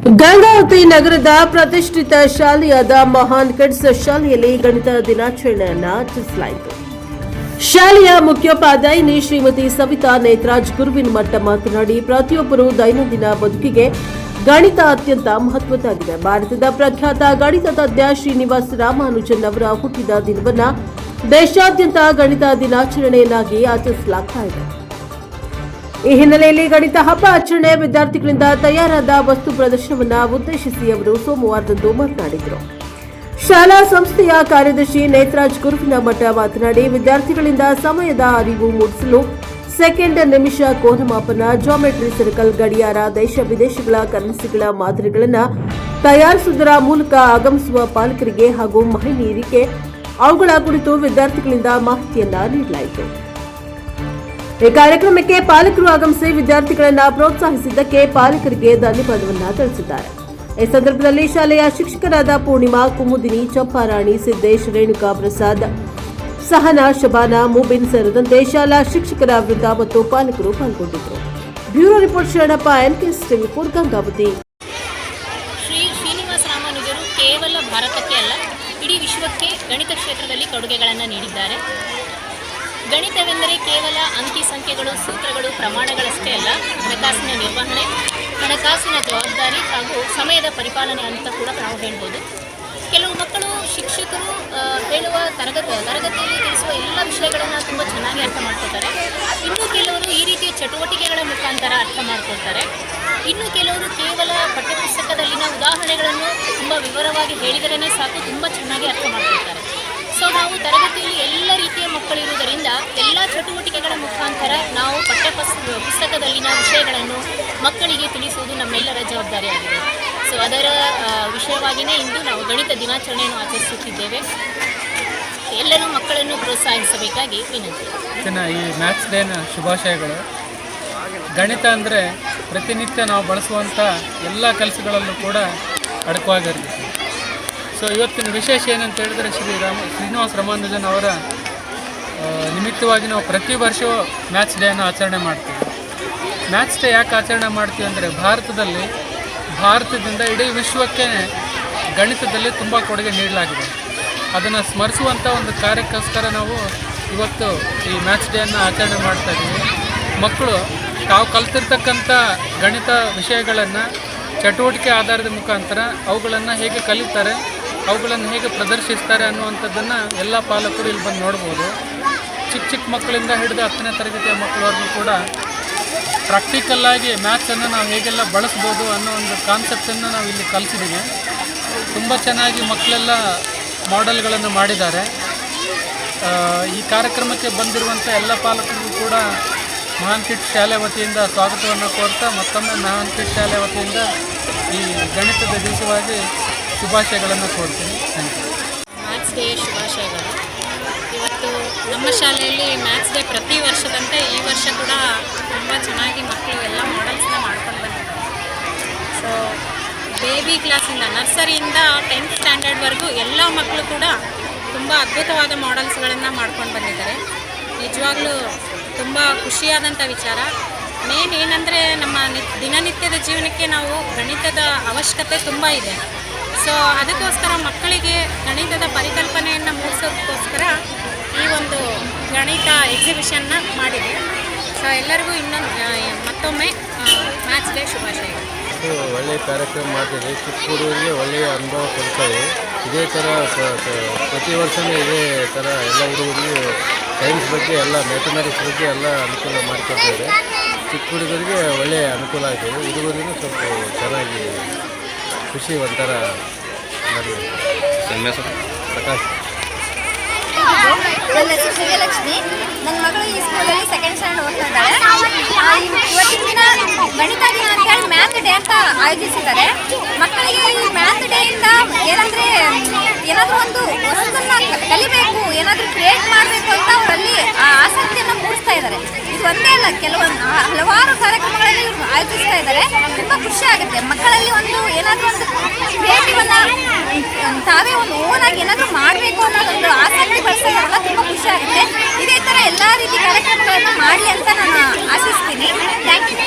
ಗಂಗಾವತಿ ನಗರದ ಪ್ರತಿಷ್ಠಿತ ಶಾಲೆಯಾದ ಮಹಾನ್ ಕಿಡ್ಸ್ ಶಾಲೆಯಲ್ಲಿ ಗಣಿತ ದಿನಾಚರಣೆಯನ್ನು ಆಚರಿಸಲಾಯಿತು. ಶಾಲೆಯ ಮುಖ್ಯೋಪಾಧ್ಯಾಯಿನಿ ಶ್ರೀಮತಿ ಸವಿತಾ ನೇತ್ರಾಜ್ ಗುರುವಿನಮಠ ಮಾತನಾಡಿ, ಪ್ರತಿಯೊಬ್ಬರು ದೈನಂದಿನ ಬದುಕಿಗೆ ಗಣಿತ ಅತ್ಯಂತ ಮಹತ್ವದ್ದಾಗಿದೆ. ಭಾರತದ ಪ್ರಖ್ಯಾತ ಗಣಿತ ತಜ್ಞ ಶ್ರೀನಿವಾಸ ರಾಮಾನುಜನ್ ಅವರ ಹುಟ್ಟಿದ ದಿನವನ್ನು ದೇಶಾದ್ಯಂತ ಗಣಿತ ದಿನಾಚರಣೆಯನ್ನಾಗಿ ಆಚರಿಸಲಾಗ್ತಾ ಇದೆ. ಈ ಹಿನ್ನೆಲೆಯಲ್ಲಿ ಗಣಿತ ಹಬ್ಬ ಆಚರಣೆ ವಿದ್ಯಾರ್ಥಿಗಳಿಂದ ತಯಾರಾದ ವಸ್ತು ಪ್ರದರ್ಶನವನ್ನು ಉದ್ದೇಶಿಸಿ ಅವರು ಸೋಮವಾರದಂದು ಮಾತನಾಡಿದರು. ಶಾಲಾ ಸಂಸ್ಥೆಯ ಕಾರ್ಯದರ್ಶಿ ನೇತ್ರಾಜ್ ಗುರುವಿನಮಠ ಮಾತನಾಡಿ, ವಿದ್ಯಾರ್ಥಿಗಳಿಂದ ಸಮಯದ ಅರಿವು ಮೂಡಿಸಲು ಸೆಕೆಂಡ್, ನಿಮಿಷ, ಕೋನಮಾಪನ, ಜಾಮೆಟ್ರಿ ಸರ್ಕಲ್, ಗಡಿಯಾರ, ದೇಶ ವಿದೇಶಗಳ ಕರೆನ್ಸಿಗಳ ಮಾದರಿಗಳನ್ನು ತಯಾರಿಸುವುದರ ಮೂಲಕ ಆಗಮಿಸುವ ಪಾಲಕರಿಗೆ ಹಾಗೂ ಮಹಿಳೆಯರಿಗೆ ಅವುಗಳ ಕುರಿತು ವಿದ್ಯಾರ್ಥಿಗಳಿಂದ ಮಾಹಿತಿಯನ್ನ ನೀಡಲಾಯಿತು. ಈ ಕಾರ್ಯಕ್ರಮಕ್ಕೆ ಪಾಲಕರು ಆಗಮಿಸಿ ವಿದ್ಯಾರ್ಥಿಗಳನ್ನು ಪ್ರೋತ್ಸಾಹಿಸಿದ್ದಕ್ಕೆ ಪಾಲಕರಿಗೆ ಧನ್ಯವಾದವನ್ನ ತಿಳಿಸಿದ್ದಾರೆ. ಈ ಸಂದರ್ಭದಲ್ಲಿ ಶಾಲೆಯ ಶಿಕ್ಷಕರಾದ ಪೂರ್ಣಿಮಾ, ಕುಮುದಿನಿ, ಚಂಪಾರಾಣಿ, ಸಿದ್ದೇಶ್, ರೇಣುಕಾ ಪ್ರಸಾದ್, ಸಹನಾ, ಶಬಾನಾ, ಮುಬಿನ್ ಸೇರಿದಂತೆ ಶಾಲಾ ಶಿಕ್ಷಕರ ವೃಂದ ಮತ್ತು ಪಾಲಕರು ಪಾಲ್ಗೊಂಡಿದ್ದರು. Bureau report Sharanappa, NKS TV, Gangavati. Shri Srinivasa ರಾಮಾನುಜರು ಕೇವಲ ಭಾರತಕ್ಕೆ ಅಲ್ಲ, ಇಡೀ ವಿಶ್ವಕ್ಕೆ ಗಣಿತ ಕ್ಷೇತ್ರದಲ್ಲಿ ಕೊಡುಗೆಗಳನ್ನು ನೀಡಿದ್ದಾರೆ. ಗಣಿತವೆಂದರೆ ಕೇವಲ ಅಂಕಿ ಸಂಖ್ಯೆಗಳು, ಸೂತ್ರಗಳು, ಪ್ರಮಾಣಗಳಷ್ಟೇ ಅಲ್ಲ, ಹಣಕಾಸಿನ ನಿರ್ವಹಣೆ, ಹಣಕಾಸಿನ ಜವಾಬ್ದಾರಿ ಹಾಗೂ ಸಮಯದ ಪರಿಪಾಲನೆ ಅಂತ ಕೂಡ ನಾವು ಹೇಳ್ಬೋದು. ಕೆಲವು ಮಕ್ಕಳು ಶಿಕ್ಷಕರು ಹೇಳುವ ತರಗತಿಯಲ್ಲಿ ತಿಳಿಸುವ ಎಲ್ಲ ವಿಷಯಗಳನ್ನು ತುಂಬ ಚೆನ್ನಾಗಿ ಅರ್ಥ ಮಾಡ್ಕೊಳ್ತಾರೆ. ಇನ್ನು ಕೆಲವರು ಈ ರೀತಿಯ ಚಟುವಟಿಕೆಗಳ ಮುಖಾಂತರ ಅರ್ಥ ಮಾಡ್ಕೊಳ್ತಾರೆ. ಇನ್ನು ಕೆಲವರು ಕೇವಲ ಪಠ್ಯಪುಸ್ತಕದಲ್ಲಿನ ಉದಾಹರಣೆಗಳನ್ನು ತುಂಬ ವಿವರವಾಗಿ ಹೇಳಿದರೇ ಸಾಕು, ತುಂಬ ಚೆನ್ನಾಗಿ ಅರ್ಥ ಮಾಡ್ಕೊಳ್ತಾರೆ. ಸೊ ನಾವು ತರಗತಿಯಲ್ಲಿ ಎಲ್ಲ ರೀತಿಯ ಮಕ್ಕಳಿರುವುದರಿಂದ ಎಲ್ಲ ಚಟುವಟಿಕೆಗಳ ಮುಖಾಂತರ ನಾವು ಪುಸ್ತಕದಲ್ಲಿನ ವಿಷಯಗಳನ್ನು ಮಕ್ಕಳಿಗೆ ತಿಳಿಸುವುದು ನಮ್ಮೆಲ್ಲರ ಜವಾಬ್ದಾರಿಯಾಗಿದೆ. ಸೊ ಅದರ ವಿಷಯವಾಗಿಯೇ ಇಂದು ನಾವು ಗಣಿತ ದಿನಾಚರಣೆಯನ್ನು ಆಚರಿಸುತ್ತಿದ್ದೇವೆ. ಎಲ್ಲರೂ ಮಕ್ಕಳನ್ನು ಪ್ರೋತ್ಸಾಹಿಸಬೇಕಾಗಿ ವಿನಂತಿ. ಈ ಮ್ಯಾಥ್ಸ್ ಡೇನ ಶುಭಾಶಯಗಳು. ಗಣಿತ ಅಂದರೆ ಪ್ರತಿನಿತ್ಯ ನಾವು ಬಳಸುವಂಥ ಎಲ್ಲ ಕೆಲಸಗಳಲ್ಲೂ ಕೂಡ ಅಡಕವಾಗಿರುತ್ತೆ. ಸೊ ಇವತ್ತಿನ ವಿಶೇಷ ಏನಂತ ಹೇಳಿದ್ರೆ ಶ್ರೀನಿವಾಸ ರಾಮಾನುಜನ್ ಅವರ ನಿಮಿತ್ತವಾಗಿ ನಾವು ಪ್ರತಿ ವರ್ಷವೂ ಮ್ಯಾಥ್ಸ್ ಡೇಯನ್ನು ಆಚರಣೆ ಮಾಡ್ತೀವಿ. ಮ್ಯಾಥ್ಸ್ ಡೇ ಯಾಕೆ ಆಚರಣೆ ಮಾಡ್ತೀವಿ ಅಂದರೆ ಭಾರತದಿಂದ ಇಡೀ ವಿಶ್ವಕ್ಕೆ ಗಣಿತದಲ್ಲಿ ತುಂಬ ಕೊಡುಗೆ ನೀಡಲಾಗಿದೆ. ಅದನ್ನು ಸ್ಮರಿಸುವಂಥ ಒಂದು ಕಾರ್ಯಕ್ಕೋಸ್ಕರ ನಾವು ಇವತ್ತು ಈ ಮ್ಯಾಥ್ಸ್ ಡೇಯನ್ನು ಆಚರಣೆ ಮಾಡ್ತಾಯಿದ್ದೀವಿ. ಮಕ್ಕಳು ತಾವು ಕಲ್ತಿರ್ತಕ್ಕಂಥ ಗಣಿತ ವಿಷಯಗಳನ್ನು ಚಟುವಟಿಕೆ ಆಧಾರದ ಮುಖಾಂತರ ಅವುಗಳನ್ನು ಹೇಗೆ ಕಲಿತಾರೆ, ಅವುಗಳನ್ನು ಹೇಗೆ ಪ್ರದರ್ಶಿಸ್ತಾರೆ ಅನ್ನುವಂಥದ್ದನ್ನು ಎಲ್ಲ ಪಾಲಕರು ಇಲ್ಲಿ ಬಂದು ನೋಡ್ಬೋದು. ಚಿಕ್ಕ ಮಕ್ಕಳಿಂದ ಹಿಡಿದು 10ನೇ ತರಗತಿಯ ಮಕ್ಕಳವರೆಗೂ ಕೂಡ ಪ್ರಾಕ್ಟಿಕಲ್ಲಾಗಿ ಮ್ಯಾಥ್ಸನ್ನು ನಾವು ಹೇಗೆಲ್ಲ ಬಳಸ್ಬೋದು ಅನ್ನೋ ಒಂದು ಕಾನ್ಸೆಪ್ಟನ್ನು ನಾವು ಇಲ್ಲಿ ಕಲಿಸಿದ್ದೀವಿ. ತುಂಬ ಚೆನ್ನಾಗಿ ಮಕ್ಕಳೆಲ್ಲ ಮಾಡೆಲ್ಗಳನ್ನು ಮಾಡಿದ್ದಾರೆ. ಈ ಕಾರ್ಯಕ್ರಮಕ್ಕೆ ಬಂದಿರುವಂಥ ಎಲ್ಲ ಪಾಲಕರಿಗೂ ಕೂಡ ಮಹಾನ್ ಕಿಡ್ಸ್ ಶಾಲೆ ವತಿಯಿಂದ ಸ್ವಾಗತವನ್ನು ಕೋರ್ತಾ ಮತ್ತೊಮ್ಮೆ ಮಹಾನ್ ಕಿಡ್ಸ್ ಶಾಲೆ ವತಿಯಿಂದ ಈ ಗಣಿತದ ದಿವಸವಾಗಿ ಶುಭಾಶಯಗಳನ್ನು ಕೋರ್ತೀನಿ. Thank you. ಮ್ಯಾಥ್ಸ್ ಡೇ ಶುಭಾಶಯಗಳು. ಇವತ್ತು ನಮ್ಮ ಶಾಲೆಯಲ್ಲಿ ಮ್ಯಾಥ್ಸ್ ಡೇ ಪ್ರತಿ ವರ್ಷದಂತೆ ಈ ವರ್ಷ ಕೂಡ ತುಂಬ ಚೆನ್ನಾಗಿ ಮಕ್ಕಳು ಎಲ್ಲ ಮಾಡೆಲ್ಸ್ನ ಮಾಡ್ಕೊಂಡು ಬಂದಿದ್ದಾರೆ. ಸೊ ಬೇಬಿ ಕ್ಲಾಸಿಂದ ನರ್ಸರಿಯಿಂದ 10th ಸ್ಟ್ಯಾಂಡರ್ಡ್ವರೆಗೂ ಎಲ್ಲ ಮಕ್ಕಳು ಕೂಡ ತುಂಬ ಅದ್ಭುತವಾದ ಮಾಡೆಲ್ಸ್ಗಳನ್ನು ಮಾಡ್ಕೊಂಡು ಬಂದಿದ್ದಾರೆ. ನಿಜವಾಗ್ಲೂ ತುಂಬ ಖುಷಿಯಾದಂಥ ವಿಚಾರ. ಮೇನ್ ಏನಂದರೆ ನಮ್ಮ ದಿನನಿತ್ಯದ ಜೀವನಕ್ಕೆ ನಾವು ಗಣಿತದ ಅವಶ್ಯಕತೆ ತುಂಬ ಇದೆ. ಸೊ ಅದಕ್ಕೋಸ್ಕರ ಮಕ್ಕಳಿಗೆ ಗಣಿತದ ಪರಿಕಲ್ಪನೆಯನ್ನು ಮೂಡಿಸೋದಕ್ಕೋಸ್ಕರ ಈ ಒಂದು ಗಣಿತ ಎಕ್ಸಿಬಿಷನ್ನ ಮಾಡಿದೆ. ಸೊ ಎಲ್ಲರಿಗೂ ಮತ್ತೊಮ್ಮೆ ಮ್ಯಾಥ್ಸ್ ಡೇ ಶುಭಾಶಯಗಳು. ಒಳ್ಳೆಯ ಕಾರ್ಯಕ್ರಮ ಮಾಡ್ತೀವಿ. ಚಿಕ್ಕ ಹುಡುಗರಿಗೆ ಒಳ್ಳೆಯ ಅನುಭವ ಕೊಡ್ತಾರೆ. ಇದೇ ಥರ ಪ್ರತಿ ವರ್ಷವೂ ಇದೇ ಥರ ಎಲ್ಲ ಹುಡುಗರಿಗೂ ಸೈನ್ಸ್ ಬಗ್ಗೆ ಎಲ್ಲ ಮ್ಯಾಥಮೆಟಿಕ್ಸ್ ಬಗ್ಗೆ ಎಲ್ಲ ಅನುಕೂಲ ಮಾಡಿಕೊಡ್ತಾರೆ. ಚಿಕ್ಕ ಹುಡುಗರಿಗೆ ಒಳ್ಳೆಯ ಅನುಕೂಲ ಆಗ್ತದೆ. ಹುಡುಗರಿಗೂ ಸ್ವಲ್ಪ ಚೆನ್ನಾಗಿ ಖುಷಿ ಒಂಥರ ಮಾಡಿ. ಪ್ರಕಾಶ್. ನನ್ನ ಹೆಸರು ಶ್ರೀಲಕ್ಷ್ಮಿ. ನನ್ನ ಮಗಳು ಈ ಸ್ಕೂಲಲ್ಲಿ 2nd ಸ್ಟ್ಯಾಂಡರ್ಡ್ ಓದ್ತಾ ಇದ್ದಾಳೆ. ಇವತ್ತಿನ ದಿನ ಗಣಿತ ದಿನ ಅಂತೇಳಿ ಮ್ಯಾಥ್ ಡೇ ಅಂತ ಆಯೋಜಿಸಿದ್ದಾರೆ. ಮಕ್ಕಳಿಗೆ ಈ ಮ್ಯಾಥ್ ಡೇಯಿಂದ ಏನಂದರೆ ಏನಾದರೂ ಒಂದು ವಸ್ತುವನ್ನು ಕಲಿಬೇಕು, ಏನಾದರೂ ಕ್ರಿಯೇಟ್ ಮಾಡಬೇಕು ಅಂತ ಅವರಲ್ಲಿ ಆ ಆಸಕ್ತಿಯನ್ನು ಮೂಡಿಸ್ತಾ ಇದ್ದಾರೆ. ಇದು ಒಂದೇ ಅಲ್ಲ, ಹಲವಾರು ಕಾರ್ಯಕ್ರಮಗಳಲ್ಲಿ ಆಯೋಜಿಸ್ತಾ ಇದ್ದಾರೆ. ತುಂಬ ಖುಷಿ ಆಗುತ್ತೆ. ಮಕ್ಕಳಲ್ಲಿ ಒಂದು ಏನಾದರೂ ಒಂದು ಕ್ರಿಯೇಟಿವನ್ನು ತಾವೇ ಒಂದು ಓನಾಗಿ ಏನಾದರೂ ಮಾಡಬೇಕು ಅನ್ನೋದೊಂದು ಆಸಕ್ತಿ ಬೆಳೆಸ್ತಾ ಇದ್ದಾರಲ್ಲ, ತುಂಬ ಖುಷಿ ಆಗುತ್ತೆ. ಇದೇ ಥರ ಎಲ್ಲ ರೀತಿ ಕಾರ್ಯಕ್ರಮಗಳನ್ನು ಮಾಡಿ ಅಂತ ನಾನು ಆಶಿಸ್ತೀನಿ. Thank you.